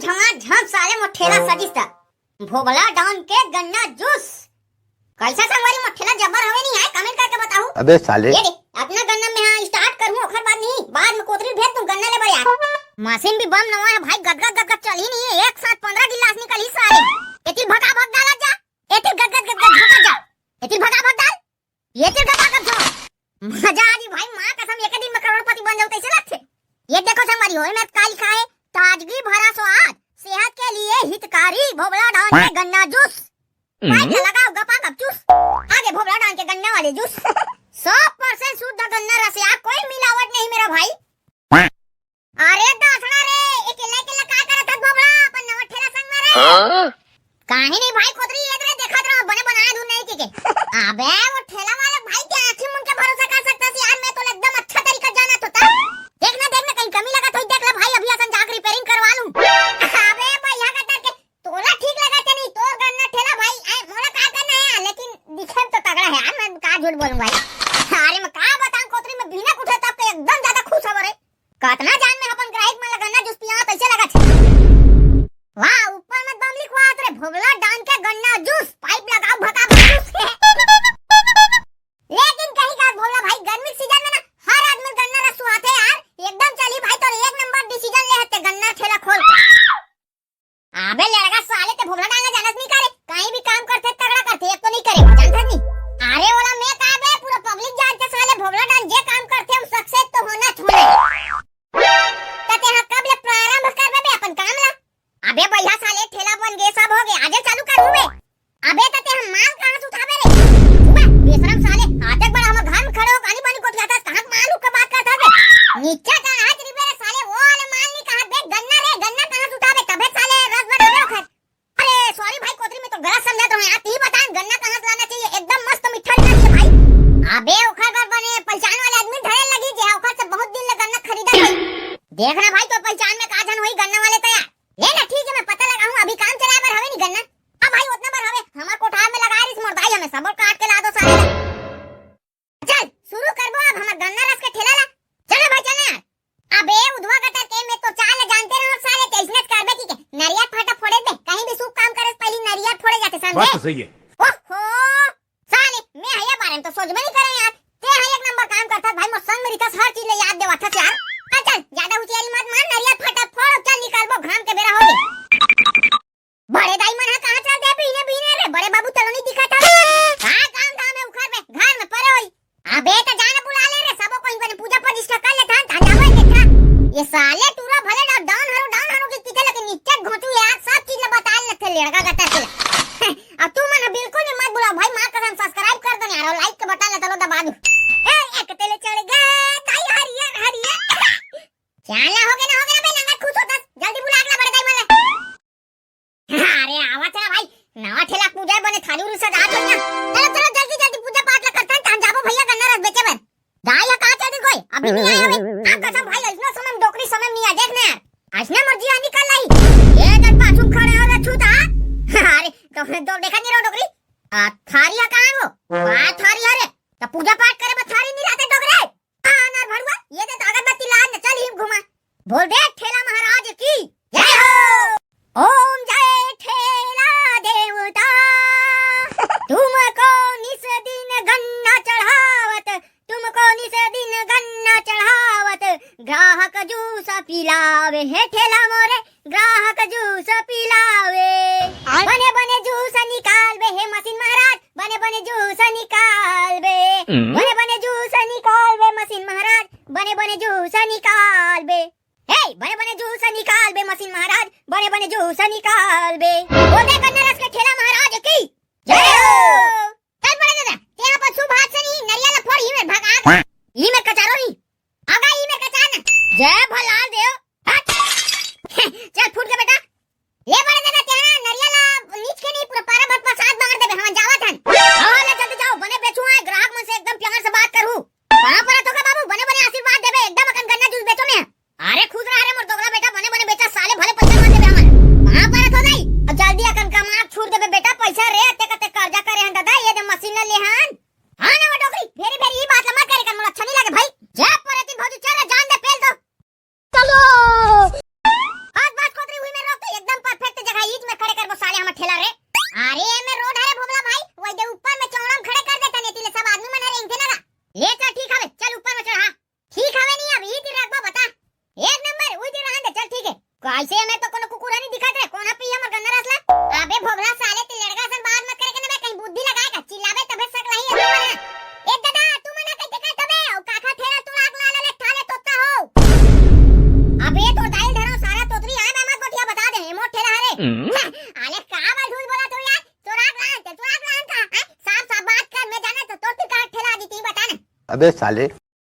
झमाझम साले मोठेला सजिस्ता भोबला डाउन के गन्ना जूस कैसा संगवारी मोठेला जबर हवे नहीं है कमेंट करके बताओ। अबे साले ये देख अपना गन्ना में हां स्टार्ट करूं ओखर बाद नहीं बाद में कोतरी भेज तू गन्ना ले बड़िया मशीन भी बम नवा है भाई गदगद चल ही नहीं है एक साथ 15 गिलास निकल ही सारे एती भगा भग डाला जा एती गदगद झोका जा एती भगा भग डाल ये तेरे गदगद झो मजा आ रही भाई मां कसम एक दिन में करोड़पति बन जाऊं कैसे लगते। ये देखो संगवारी होए में का लिखा है ताजगी भरा स्वाद सेहत के लिए हितकारी भोबला डाउन के गन्ना जूस पाइप लगाओ गपा गप चूस आगे भोबला डाउन के गन्ना वाले जूस 100% शुद्ध गन्ना रस यार कोई मिलावट नहीं मेरा भाई। अरे दासड़ा रे अकेला अकेला का करत है भोबला अपन नवा ठेला संग में रे काहे नहीं भाई कोतरी ये रे देखत रहो बने बनाए दूं नहीं के अबे वो ठेला वाला भाई के आंखें मुन के भरोसा कर सकता है यार मैं तो एकदम अच्छा तरीका जाना तो था देखना कहीं कमी लगा तो देख ले भाई अभी असन जाकर रिपेयरिंग करवा लूं। अबे भैया का करके तोला ठीक लगा के नहीं तोर गन्ना ठेला भाई मोला का करना है लेकिन दिखे तो तगड़ा है यार मैं का झूठ बोलूं भाई। अरे मैं का बताऊं कोतरी में बिना उठे तब के एकदम ज्यादा खुश हो रे कतना जान में अपन ग्राहक में गन्ना जूस पिया कैसे लगा छे वाह ऊपर में दम लिखवा रे भोबला डाउन के गन्ना जूस पाइप लगाओ भका जूस लेकिन कहीं का भोला भाई गर्मी सीजन में ना हर आदमी गन्ना रस सुहाते यार एकदम चली भाई तो एक नंबर डिसीजन ले हते गन्ना ठेला खोल के। अबे लड़का साले ते भोला डालना जानत नहीं करे कहीं भी काम करते तगड़ा करते एक तो नहीं करे जानत नहीं। अरे वाला मैं का बे पूरा पब्लिक जानते साले भोला डाल जे काम करते हम सक्सेस तो होना छोड़े तते हम कब ले प्रारंभ करबे बे अपन काम ला। अबे भैया साले ठेला बन गए सब हो गए आजे चालू करू बे अबे तते हम माल कहां से उठाबे रे बेशरम साले आते बड़ा हम घर में खड़े हो पानी पानी कोठिया था कहां माल का बात करता है नीचे का हाथ री मेरे साले वो वाले माल नहीं कहां बे गन्ना कहां से उठाबे तबे साले रस बनावे खर। अरे सॉरी भाई कोतरी में तो गलत समझा तो यार तू बता गन्ना कहां से लाना चाहिए एकदम मस्त मीठा रहना चाहिए भाई। अबे ओखर घर बने पहचान वाले आदमी ढेर लगी जे ओखर से बहुत दिन ले गन्ना खरीदा है देखना भाई तो पहचान में का जन होई गन्ना वाले तैयार लेना ठीक है मैं पता लगाऊं अभी काम चलाए पर हवे नहीं गन्ना अब भाई उतना पर हवे हमार कोठार में लगा रिस मुर्दाई हमें सब काट के ला दो सारे चल शुरू करबो अब हमार गन्ना रस के ठेला ला चलो भाई चल यार। अबे उधवा कटर के में तो चाल जानते रहो साले कैसनेस करबे की के नरिया फाटा फोड़े दे कहीं भी शुभ काम करे पहले नरिया फोड़े जाते समझे बात तो सही है। ओहो साले मैं हया बारे में तो सोच भी नहीं करे यार ते है एक नंबर काम करता भाई मोर संग मेरी हर चीज ले याद देवा था यार चल ज्यादा उचियाली मत मार नरिया फाटा फोड़ चल निकालबो घाम के बेरा हो गए बड़े दाई मन है कहां चल दे बीने रे बड़े बाबू चलो नहीं दिखा था का काम धाम है उखर में घर में पड़े होई। अबे तो जाने बुला ले रे सबो कोई बने पूजा प्रतिष्ठा कर ले था जावे देखा ये साले टूरा भले डाउन हरो के किथे लेकिन नीचे घोटू यार सब चीज ले बता ले थे लड़का गटा के अब तू मन बिल्कुल भी मत बुला भाई मां कसम सब्सक्राइब कर दो यार और लाइक के बटन ले चलो दबा दो ए एक तेले चढ़ गए दाई हरिया चाला हो गया बे नंगा खुश होता जल्दी बुला अगला बड़े दाई माले। अरे आवा चला भाई नवा ठेला पूजा बने थाली उरी सजा दो ना चलो जल्दी पूजा पाठ ला करता हम जाबो भैया गन्ना रस बेचे बन दाई का चलती कोई अभी नहीं आए हवे आप कसम भाई इतना समय में डोकरी समय नहीं आ देखना यार आसना मर्जी आ निकल लाई ये जब पाछू खड़े हो रे छूता अरे तो देखा नहीं रो डोकरी थारिया कहां वो बात थारी अरे तो पूजा पाठ करे बस थारी नहीं लाते डोकरे नर भड़वा ये दे अगरबत्ती ला चल ही घुमा बोल बे ठेला महाराज की जय हो ओम जय ठेला देवता तुमको निस दिन गन्ना चढ़ावत ग्राहक जूस पिलावे है ठेला मोरे ग्राहक जूस पिलावे बने जूस निकाल बे हे मशीन महाराज बने जूस निकाल बे बने जूस निकाल बे मशीन महाराज बने जूस निकाल बे हे बने जूस निकाल बे मशीन महाराज बने जूस निकाल बे बोले गन्ना रस के ठेला महाराज की जय हो। चल बड़े दादा यहां पर शुभ हाथ से नहीं नरियल फोड़ ही में भाग ई में कचारो ही आगा ई में कचान जय भलाल देव चल फूट के बेटा ले बड़े दादा तेरा नरियल नीच के नहीं पूरा पारा भर प्रसाद मांग दे हम जावत हन आओ ले जल्दी जाओ बने बेचू आए ग्राहक मन से एकदम प्यार से बात करू कहां पर तो का बाबू बने आशीर्वाद देबे एकदम अकन गन्ना जूस बेचो में अरे खुद रहा रे मोर दोगला बेटा बने बेचा साले भले पैसा मान देबे हमन कहां पर तो नहीं अब जल्दी अकन कमा छूट देबे बेटा पैसा रे ते कते कर्जा करे हन दादा ये दे मशीन ले हन हां ना डोकरी फेरी ई बात लम्मा करे कर मोला अच्छा नहीं लगे भाई जय परती भौजी चल जान दे पेल दो चलो आज बात कोतरी हुई में रोक कैसे हमें तो कोनो कुकुरा नहीं दिखत रे, कौन पी हमर गन्ना रसला। अबे भोभला साले ते लड़का सन बात मत करे के ना, कहीं बुद्धि लगाएगा चिल्लावे तबे सक रही है तू मना। ए दादा तू मना कह के तबे ओ काका ठेला तू आग ला ले ठाले तोता हो। अबे तो दाई धरो सारा तोतरी आ ना मत गोठिया बता दे मोट ठेला हरे। अरे का बात झूठ बोला तू यार, तो आग ला का साफ साफ बात कर, मैं जाना तो तोती का ठेला दी ती बता ना। अबे साले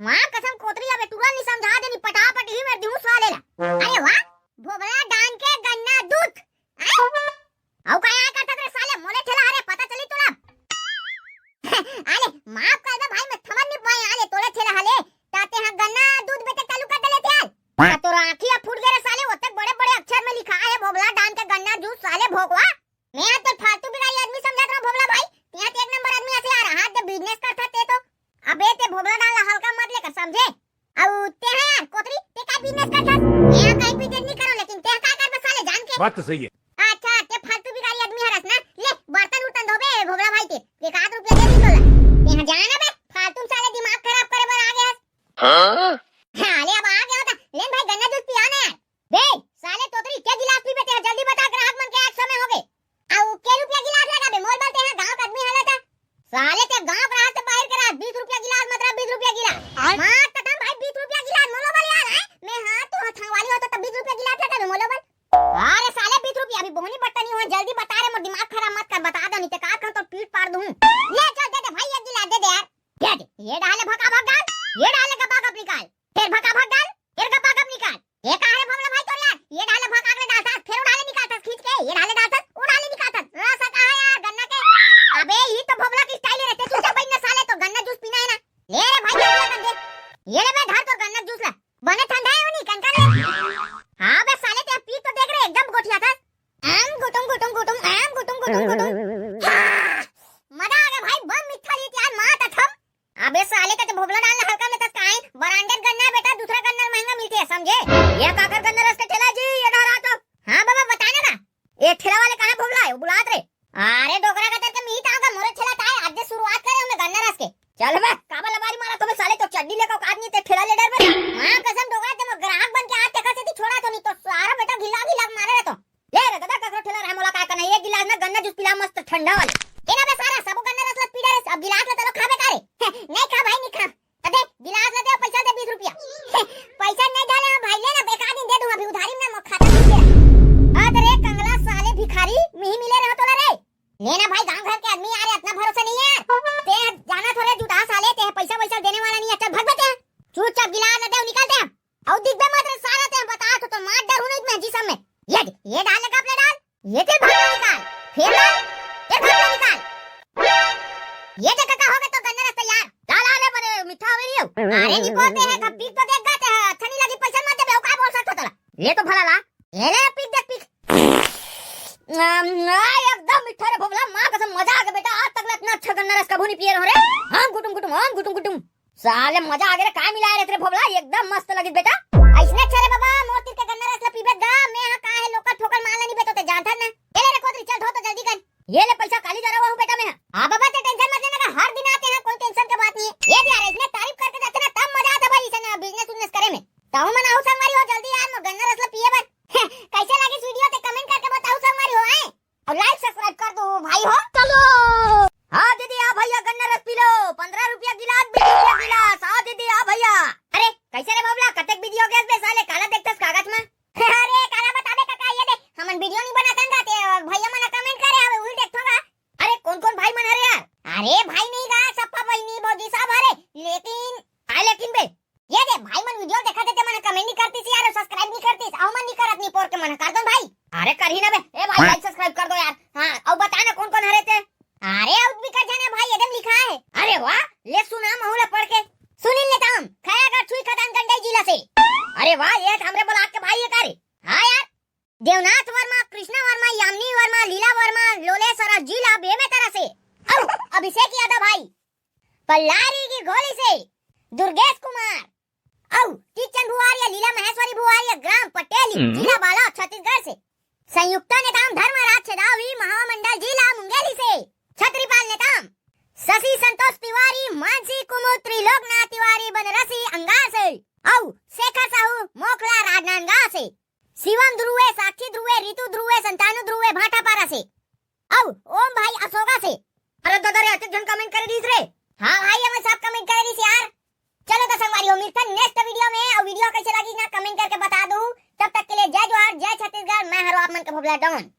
मां कसम कोतरी अबे तुरंत नहीं समझा देनी पटापट ही मैं दूं साले ला। अरे वाह भोबला डान के गन्ना दूध औ काय करता रे साले मोले ठेला हरे पता चली तुला। अरे माफ कर दे भाई मैं समझ नहीं पाया, अरे तोले ठेला हले ताते हां गन्ना दूध बेचे चालू कर देले थे तो आंखियां फूट गए रे साले, ओते बड़े बड़े अक्षर में लिखा है भोबला डान के गन्ना जूस साले भोगवा। मैं तो फालतू बिगाड़ी आदमी समझा रहा भोबला भाई, यहां ते एक नंबर आदमी ऐसे आ रहा हाथ दे बिजनेस करता ते तो। अबे ते भोबला डाल हल्का मत लेकर समझे, औ ते है यार कोतरी ते का बिजनेस करता मैं कहीं भी नहीं करो, लेकिन ते का कर साले जान के बात तो सही है। अच्छा ते फालतू बिगाड़ी आदमी हरस ना, ले बर्तन उठन धोबे भोबला भाई ते 1 रुपया दे दी तोला यहां जाना बे फालतू साले दिमाग खराब करे बर आ गया। हां ले अब आ गया होता, ले भाई गन्ना दूध पिया ना बे साले तोतरी के गिलास पी बेटे जल्दी बता, ग्राहक मन के 100 में हो गए औ के रुपया गिलास लगा बे मोल बोलते हैं गांव का आदमी हला था साले ते गांव ग्राहक से बाहर करा 20 रुपया गिलास मतलब 20 रुपया गिलास मां तथा भाई 20 रुपया गिलास मोलो बोल यार है मैं हां तो हथवाली हो तो 20 रुपया गिलास लगा बे मोलो बोल। अरे साले 20 रुपया अभी बोनी बट्टा नहीं हुआ, जल्दी बता रे, मोर दिमाग खराब मत कर, बता दो नहीं तो का तो पीट पाड़ दूं। ले चल दे दे भाई 1 गिलास दे दे यार, दे दे ये डाले भका भग डाल, ये डाले गप्पा गप निकाल, फिर भका भग डाल, फिर गप्पा गप निकाल, ये का है भगला भाई तो यार, ये डाले भका के डालता फिर उड़ाले निकालता खींच के, ये डाले डालता उड़ाले निकालता रसा का है यार गन्ना के। अबे ये तो भगला की स्टाइल रहते तू सब ना साले, तो गन्ना जूस पीना है ना, ले रे भाई कर दे, ये ले बे धर तो गन्ना जूस ला, बने ठंडा है नहीं कनकन ले। हां बे साले ते पी तो देख रे एकदम गोठिया था आम गुटुम गुटुम गुटुम आम गुटुम गुटुम गुटुम मजा आ गया भाई, बम मीठा ली यार मां था थम। अबे साले का तो भोबला डालना हल्का में तक काहे ब्रांडेड गन्ना है बेटा, दूसरा गन्ना महंगा मिलते है समझे। ये काकर गन्ना रस के ठेला जी ये धरा तो हां बाबा बताना ना ये ठेला वाले कहां भोबला है बुलात रे। अरे डोकरा का करके मीट आगा मोरे ठेला ताए आज से शुरुआत करे हमने गन्ना रस के, चल बे काबा लबारी मारा तो साले तो चड्डी लेकर आदमी ते ठेला ले डर बे मां कसम डोकरा ते ग्राहक बन के आज तक से छोड़ा तो नहीं तो सारा बेटा गिला गिला मारे रे तो ले रे दादा ककरो ठेला रहा मोला का करना, एक गिलास में गन्ना जूस पिला मस्त ठंडा वाला केना बे सारा सब गन्ना रस पी रे, अब गिलास ले तो खाबे का रे नहीं खा भाई नहीं खा, अबे गिलास ले दे पैसा दे 20 रुपया पैसा नहीं डाले भाई ले ना बेकार दिन दे दूं अभी उधारी में मत खाता नहीं तेरा। अरे कंगला साले भिखारी मी मिले रहो तो रे लेना भाई गांव घर के आदमी यार इतना भरोसा नहीं है ते जाना थोड़े जुटा साले ते पैसा वैसा देने वाला नहीं है, चल भग बते चुपचाप गिलास ले दे निकालते हैं और दिख बे मत साला ते बता तो मार डर हूं नहीं मैं जी सब में ये डाल ले कपड़े डाल ये ते भग निकाल फिर डाल ये भग निकाल ये देख का होगा तो गन्ना रस तैयार डाल आले बड़े मीठा हो रही है। अरे निकोते है कब पीक तो देख गाते है अच्छा नहीं लगी पैसा मत दे का बोल सकता तोला ये तो भला ला ये ले पीक देख पीक एकदम मीठा रे भोबला मां कसम मजा आ गया बेटा, आज तक इतना अच्छा गन्ना रस कभी नहीं पिए रहो रे। हम गुटुम गुटुम साले मजा आ गया रे, काय मिलाया रे भोबला एकदम मस्त लगी बेटा ऐसने अच्छा रे बाबा मोती के गन्ना रस ला पीबे गा मैं हां का है लोकल ठोकर माल नहीं बेतो ते जानता ना ले रे कोतरी चल धो तो जल्दी कर ये ले पैसा काली जा रहा हूं बेटा मैं। हां बाबा ते टेंशन मत लेना, हर दिन आते हैं कोई टेंशन की बात नहीं है, ये यार इसने तारीफ करके जाते ना तब मजा आता भाई इसने बिजनेस करे में ताऊ मना हो संगवारी हो जल्दी यार मैं गन्ना रस ला पिए बस कैसे लगी वीडियो ते कमेंट करके बताओ संगवारी हो आए और लाइक सब्सक्राइब कर दो भाई हो चलो। हां दीदी आ भैया गन्ना रस पी लो 15 रुपया गिलास 20 रुपया गिलास हां दीदी आ भैया। अरे कैसे रे बाबला कतक वीडियो गैस बे साले काला देखतस कागज में अरे काला बता दे काका ये दे हमन वीडियो नहीं बनातन का ते भैया मना कमेंट करे हवे उल देखथोगा। अरे कौन कौन भाई मन हरे यार, अरे भाई नहीं गा सप्पा बहिनी भौजी सब हरे लेकिन बे ये दे भाई मन वीडियो देखा देते मन कमेंट नहीं करती सी यार सब्सक्राइब नहीं करती औ मन नहीं करत नहीं पोर के मन कर दो भाई। अरे कर ही ना बे ए भाई लाइक सब्सक्राइब कर दो यार। हां अब बता ना कौन कौन हरे थे। अरे अब भी कर जाना भाई एकदम लिखा है। अरे वाह ले सुना महुला पढ़ के सुनिल लेता हम खाएगा छुई खदान गंडई जिला से। अरे वाह ये हमरे ब्लॉक के भाई है करे। हां यार देवनाथ वर्मा कृष्णा वर्मा यामिनी वर्मा लीला वर्मा लोलेश्वरा जिला बेमे तरह से औ अभिषेक यादव भाई पल्लारी की गोली से दुर्गेश कुमार औ किचन भुआरिया लीला महेश्वरी भुआरिया ग्राम पटेली जिला बाला छत्तीसगढ़ से संयुक्ता नेताम धर्मराज छदावी महामंडल जिला मुंगेली से छत्रीपाल नेताम शशि संतोष तिवारी मानसी कुमुद त्रिलोकनाथ तिवारी बनरसी अंगार से औ शेखर साहू मोखला राजनांदगांव से शिवम ध्रुवे, साक्षी ध्रुवे, रितु ध्रुवे, संतानु ध्रुवे भाटापारा से। औ ओम भाई अशोका से। अरे दादा रे अति जन कमेंट करे दीस रे। हां भाई हम सब कमेंट करे दीस यार। चलो तो संगवारी हो मिलते हैं नेक्स्ट वीडियो में। और वीडियो कैसे लगी ना कमेंट करके बता दो। तब तक के लिए जय जोहार, जय छत्तीसगढ़। मैं हरो आप मन का भोला डॉन।